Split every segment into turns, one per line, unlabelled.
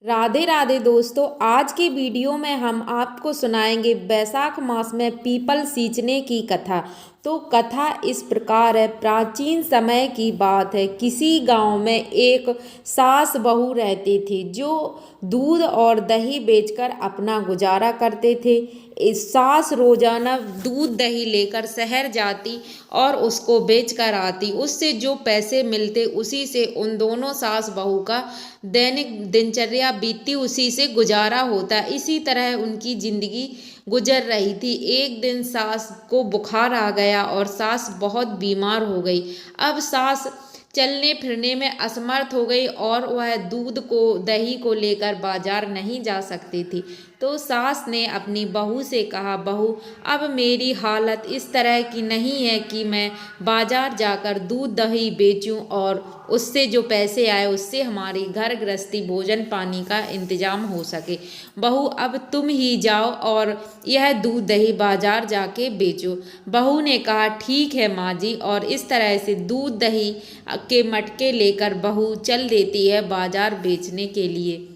राधे राधे दोस्तों, आज के वीडियो में हम आपको सुनाएंगे वैशाख मास में पीपल सींचने की कथा। तो कथा इस प्रकार है। प्राचीन समय की बात है। किसी गांव में एक सास बहू रहती थी जो दूध और दही बेचकर अपना गुजारा करते थे। इस सास रोजाना दूध दही लेकर शहर जाती और उसको बेच कर आती। उससे जो पैसे मिलते उसी से उन दोनों सास बहू का दैनिक दिनचर्या बीतती, उसी से गुजारा होता। इसी तरह उनकी जिंदगी गुजर रही थी। एक दिन सास को बुखार आ गया और सास बहुत बीमार हो गई। अब सास चलने फिरने में असमर्थ हो गई और वह दूध को दही को लेकर बाजार नहीं जा सकती थी। तो सास ने अपनी बहू से कहा, बहू, अब मेरी हालत इस तरह की नहीं है कि मैं बाजार जाकर दूध दही बेचूं और उससे जो पैसे आए उससे हमारी घर गृहस्थी भोजन पानी का इंतजाम हो सके। बहू, अब तुम ही जाओ और यह दूध दही बाजार जाके बेचो। बहू ने कहा, ठीक है माँ जी। और इस तरह से दूध दही के मटके लेकर बहू चल देती है बाजार बेचने के लिए।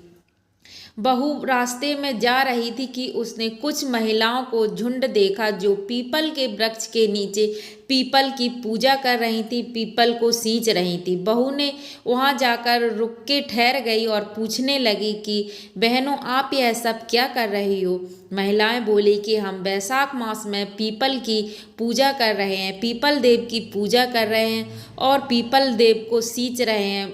बहू रास्ते में जा रही थी कि उसने कुछ महिलाओं को झुंड देखा जो पीपल के वृक्ष के नीचे पीपल की पूजा कर रही थी, पीपल को सींच रही थी। बहू ने वहां जाकर रुक के ठहर गई और पूछने लगी कि बहनों, आप यह सब क्या कर रही हो? महिलाएं बोली कि हम वैशाख मास में पीपल की पूजा कर रहे हैं, पीपल देव की पूजा कर रहे हैं और पीपल देव को सींच रहे हैं।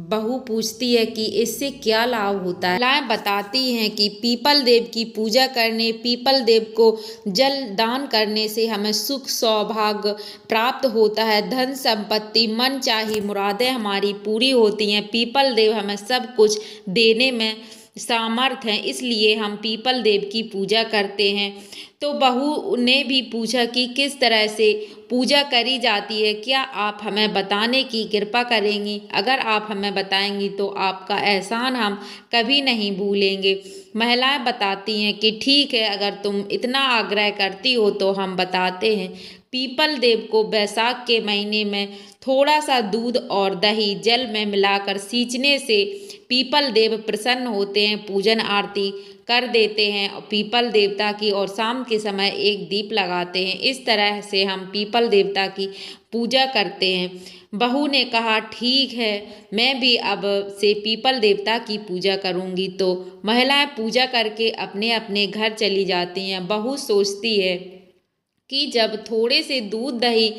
बहू पूछती है कि इससे क्या लाभ होता है। महिलाएं बताती हैं कि पीपल देव की पूजा करने, पीपल देव को जल दान करने से हमें सुख सौभाग्य प्राप्त होता है, धन संपत्ति मन चाही मुरादें हमारी पूरी होती हैं। पीपल देव हमें सब कुछ देने में सामर्थ है, इसलिए हम पीपल देव की पूजा करते हैं। तो बहू ने भी पूछा कि किस तरह से पूजा करी जाती है, क्या आप हमें बताने की कृपा करेंगी? अगर आप हमें बताएंगी तो आपका एहसान हम कभी नहीं भूलेंगे। महिलाएं बताती हैं कि ठीक है, अगर तुम इतना आग्रह करती हो तो हम बताते हैं। पीपल देव को वैशाख के महीने में थोड़ा सा दूध और दही जल में मिलाकर सींचने से पीपल देव प्रसन्न होते हैं, पूजन आरती कर देते हैं और पीपल देवता की, और शाम के समय एक दीप लगाते हैं। इस तरह से हम पीपल देवता की पूजा करते हैं। बहू ने कहा, ठीक है, मैं भी अब से पीपल देवता की पूजा करूंगी। तो महिलाएं पूजा करके अपने अपने घर चली जाती हैं। बहू सोचती है कि जब थोड़े से दूध दही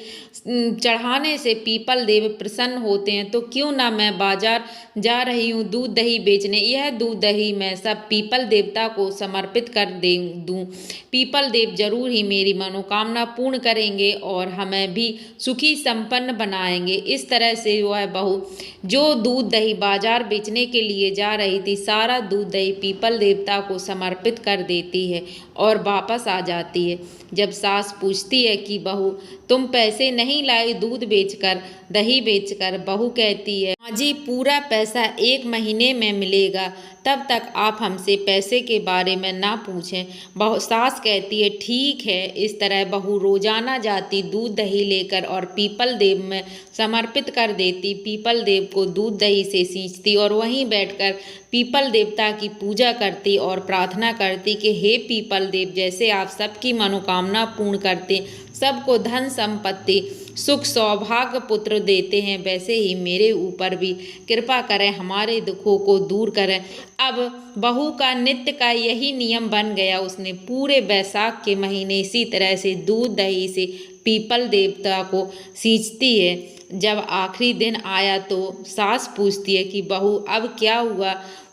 चढ़ाने से पीपल देव प्रसन्न होते हैं तो क्यों ना मैं बाजार जा रही हूँ दूध दही बेचने। यह दूध दही मैं सब पीपल देवता को समर्पित कर दे दूँ। पीपल देव जरूर ही मेरी मनोकामना पूर्ण करेंगे और हमें भी सुखी संपन्न बनाएंगे। इस तरह से वह बहू जो दूध दही बाजार बेचने के लिए जा रही थी, सारा दूध दही पीपल देवता को समर्पित कर देती है और वापस आ जाती है। जब सास पूछती है कि बहू, तुम पैसे नहीं लाई दूध बेचकर दही बेचकर? बहू कहती है, माँ जी, पूरा पैसा 1 महीने में मिलेगा, तब तक आप हमसे पैसे के बारे में ना पूछें। बहू सास कहती है, ठीक है। इस तरह बहू रोजाना जाती दूध दही लेकर और पीपल देव में समर्पित कर देती। पीपल देव को दूध दही से सींचती और वहीं बैठकर पीपल देवता की पूजा करती और प्रार्थना करती कि हे पीपल देव, जैसे आप सबकी मनोकामना पूर्ण करते, सबको धन संपत्ति सुख सौभाग्य पुत्र देते हैं, वैसे ही मेरे ऊपर भी कृपा करें, हमारे दुखों को दूर करें। अब बहू का नित्य का यही नियम बन गया। उसने पूरे वैशाख के महीने इसी तरह से दूध दही से पीपल देवता को सींचती है। जब आखिरी दिन आया तो सास पूछती है कि बहू, अब क्या हुआ,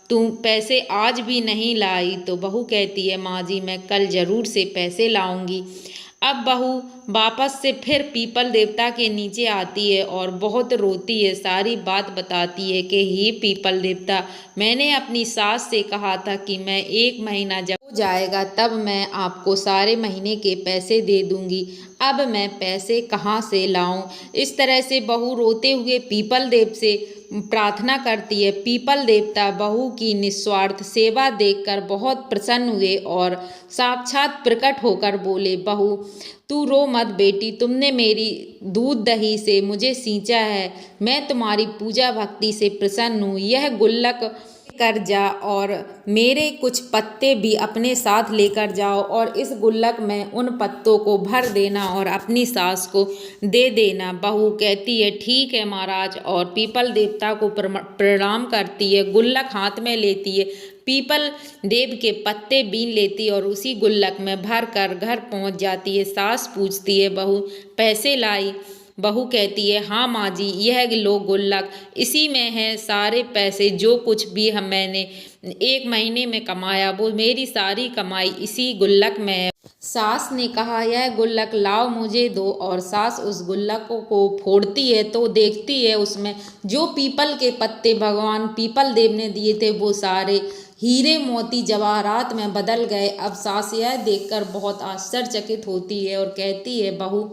तू पैसे आज भी नहीं लाई? तो बहू कहती है, माँ जी, मैं कल जरूर से पैसे लाऊंगी। अब बहू वापस से फिर पीपल देवता के नीचे आती है और बहुत रोती है, सारी बात बताती है कि हे पीपल देवता, मैंने अपनी सास से कहा था कि मैं 1 महीना जब हो जाएगा तब मैं आपको सारे महीने के पैसे दे दूंगी, अब मैं पैसे कहाँ से लाऊं? इस तरह से बहू रोते हुए पीपल देव से प्रार्थना करती है। पीपल देवता बहू की निस्वार्थ सेवा देखकर बहुत प्रसन्न हुए और साक्षात प्रकट होकर बोले, बहू, तू रो मत बेटी, तुमने मेरी दूध दही से मुझे सींचा है, मैं तुम्हारी पूजा भक्ति से प्रसन्न हूँ। यह गुल्लक कर जा और मेरे कुछ पत्ते भी अपने साथ लेकर जाओ और इस गुल्लक में उन पत्तों को भर देना और अपनी सास को दे देना। बहू कहती है ठीक है महाराज और पीपल देवता को प्रणाम करती है, गुल्लक हाथ में लेती है, पीपल देव के पत्ते बीन लेती और उसी गुल्लक में भर कर घर पहुंच जाती है। सास पूछती है बहू पैसे लाई? बहू कहती है हाँ माँ जी, यह लो गुल्लक, इसी में है सारे पैसे, जो कुछ भी मैंने 1 महीने में कमाया वो मेरी सारी कमाई इसी गुल्लक में है। सास ने कहा यह गुल्लक लाओ मुझे दो और सास उस गुल्लक को फोड़ती है तो देखती है उसमें जो पीपल के पत्ते भगवान पीपल देव ने दिए थे वो सारे हीरे मोती जवाहरात में बदल गए। अब सास यह देखकर बहुत आश्चर्यचकित होती है और कहती है बहू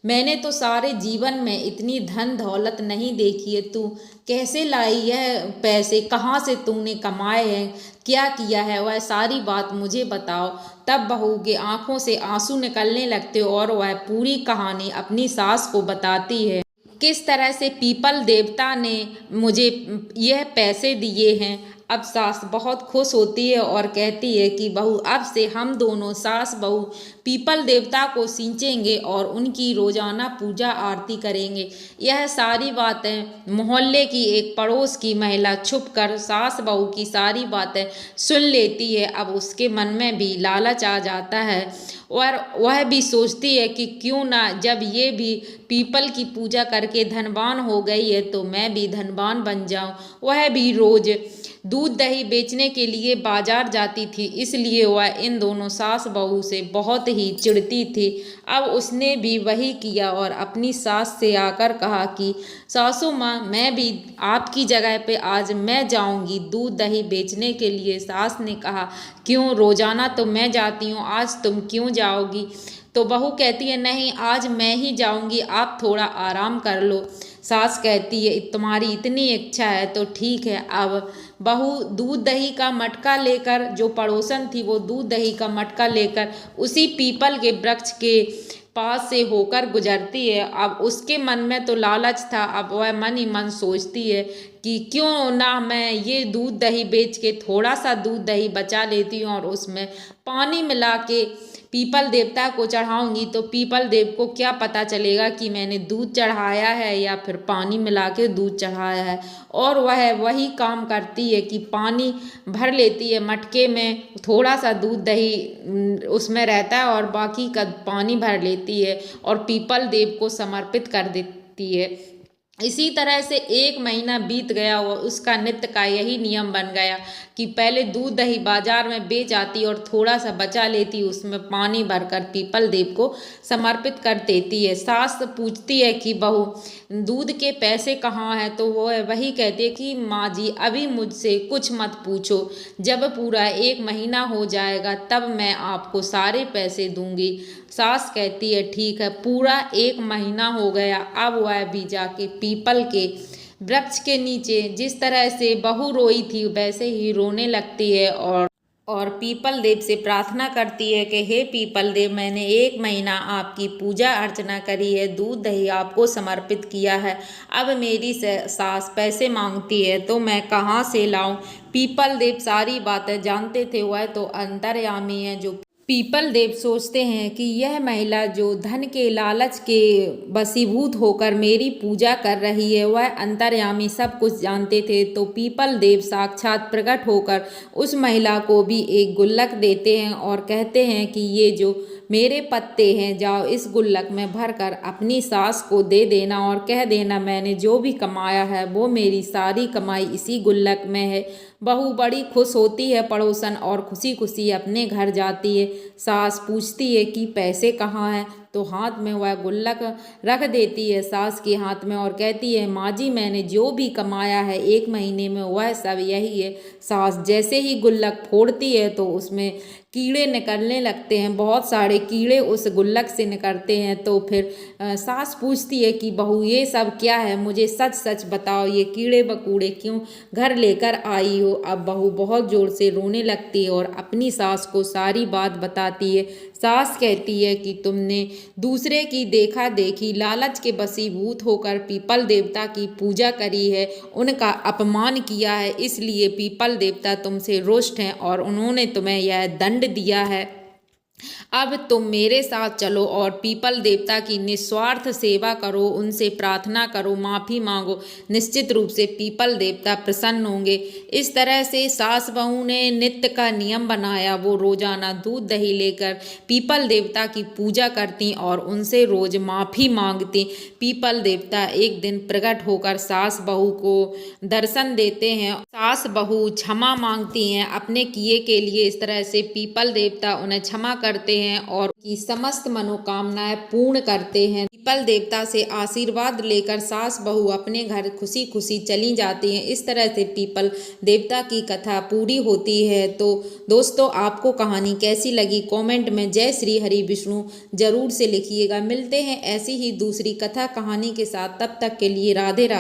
मैंने तो सारे जीवन में इतनी धन दौलत नहीं देखी है, तू कैसे लाई यह पैसे, कहाँ से तूने कमाए हैं, क्या किया है, वह सारी बात मुझे बताओ। तब बहू के आंखों से आंसू निकलने लगते और वह पूरी कहानी अपनी सास को बताती है, किस तरह से पीपल देवता ने मुझे यह पैसे दिए हैं। अब सास बहुत खुश होती है और कहती है कि बहू अब से हम दोनों सास बहू पीपल देवता को सींचेंगे और उनकी रोजाना पूजा आरती करेंगे। यह सारी बातें मोहल्ले की एक पड़ोस की महिला छुपकर सास बहू की सारी बातें सुन लेती है। अब उसके मन में भी लालच आ जाता है और वह भी सोचती है कि क्यों ना जब ये भी पीपल की पूजा करके धनवान हो गई है तो मैं भी धनवान बन जाऊं। वह भी रोज दूध दही बेचने के लिए बाजार जाती थी, इसलिए वह इन दोनों सास बहू से बहुत ही चिढ़ती थी। अब उसने भी वही किया और अपनी सास से आकर कहा कि सासू माँ मैं भी आपकी जगह पे आज मैं जाऊंगी दूध दही बेचने के लिए। सास ने कहा क्यों, रोजाना तो मैं जाती हूँ, आज तुम क्यों जाओगी? तो बहू कहती है नहीं आज मैं ही जाऊंगी, आप थोड़ा आराम कर लो। सास कहती है तुम्हारी इतनी इच्छा है तो ठीक है। अब बहू दूध दही का मटका लेकर, जो पड़ोसन थी वो दूध दही का मटका लेकर उसी पीपल के वृक्ष के पास से होकर गुजरती है। अब उसके मन में तो लालच था, अब वह मन ही मन सोचती है कि क्यों ना मैं ये दूध दही बेच के थोड़ा सा दूध दही बचा लेती हूँ और उसमें पानी मिला के पीपल देवता को चढ़ाऊंगी तो पीपल देव को क्या पता चलेगा कि मैंने दूध चढ़ाया है या फिर पानी मिला के दूध चढ़ाया है। और वह वही काम करती है कि पानी भर लेती है मटके में, थोड़ा सा दूध दही उसमें रहता है और बाकी का पानी भर लेती है और पीपल देव को समर्पित कर देती है। इसी तरह से 1 महीना बीत गया और उसका नित्य का यही नियम बन गया कि पहले दूध दही बाजार में बेच आती और थोड़ा सा बचा लेती, उसमें पानी भरकर पीपल देव को समर्पित कर देती है। सास पूछती है कि बहू दूध के पैसे कहाँ हैं? तो वो वही कहती है कि माँ जी अभी मुझसे कुछ मत पूछो, जब पूरा 1 महीना हो जाएगा तब मैं आपको सारे पैसे दूंगी। सास कहती है ठीक है। पूरा 1 महीना हो गया। अब वह भी जाके पीपल के वृक्ष के नीचे जिस तरह से बहू रोई थी वैसे ही रोने लगती है और पीपल देव से प्रार्थना करती है कि हे पीपल देव मैंने 1 महीना आपकी पूजा अर्चना करी है, दूध दही आपको समर्पित किया है, अब मेरी सास पैसे मांगती है तो मैं कहाँ से लाऊं? पीपल देव सारी बातें जानते थे, वह तो अंतर्यामी है। जो पीपल देव सोचते हैं कि यह महिला जो धन के लालच के वशीभूत होकर मेरी पूजा कर रही है वह अंतर्यामी सब कुछ जानते थे। तो पीपल देव साक्षात प्रकट होकर उस महिला को भी एक गुल्लक देते हैं और कहते हैं कि ये जो मेरे पत्ते हैं जाओ इस गुल्लक में भरकर अपनी सास को दे देना और कह देना मैंने जो भी कमाया है वो मेरी सारी कमाई इसी गुल्लक में है। बहू बड़ी खुश होती है पड़ोसन और खुशी खुशी अपने घर जाती है। सास पूछती है कि पैसे कहाँ हैं? तो हाथ में वह गुल्लक रख देती है सास के हाथ में और कहती है माँ जी मैंने जो भी कमाया है 1 महीने में वह सब यही है। सास जैसे ही गुल्लक फोड़ती है तो उसमें कीड़े निकलने लगते हैं, बहुत सारे कीड़े उस गुल्लक से निकलते हैं। तो फिर सास पूछती है कि बहू ये सब क्या है, मुझे सच सच बताओ, ये कीड़े बकूड़े क्यों घर लेकर आई हो? अब बहू बहुत ज़ोर से रोने लगती है और अपनी सास को सारी बात बताती है। सास कहती है कि तुमने दूसरे की देखा देखी लालच के वशीभूत होकर पीपल देवता की पूजा करी है, उनका अपमान किया है, इसलिए पीपल देवता तुमसे रुष्ट हैं और उन्होंने तुम्हें यह दंड दिया है। अब तुम मेरे साथ चलो और पीपल देवता की निस्वार्थ सेवा करो, उनसे प्रार्थना करो, माफ़ी मांगो। निश्चित रूप से पीपल देवता प्रसन्न होंगे। इस तरह से सास बहू ने नित्य का नियम बनाया। वो रोजाना दूध दही लेकर पीपल देवता की पूजा करती और उनसे रोज माफ़ी मांगती। पीपल देवता एक दिन प्रकट होकर सास बहू को दर्शन देते हैं। सास बहू क्षमा मांगती हैं अपने किए के लिए। इस तरह से पीपल देवता उन्हें क्षमा करते हैं और की समस्त मनोकामनाएं पूर्ण करते हैं। पीपल देवता से आशीर्वाद लेकर सास बहू अपने घर खुशी खुशी चली जाती हैं। इस तरह से पीपल देवता की कथा पूरी होती है। तो दोस्तों, आपको कहानी कैसी लगी कमेंट में जय श्री हरि विष्णु जरूर से लिखिएगा। मिलते हैं ऐसी ही दूसरी कथा कहानी के साथ, तब तक के लिए राधे राधे।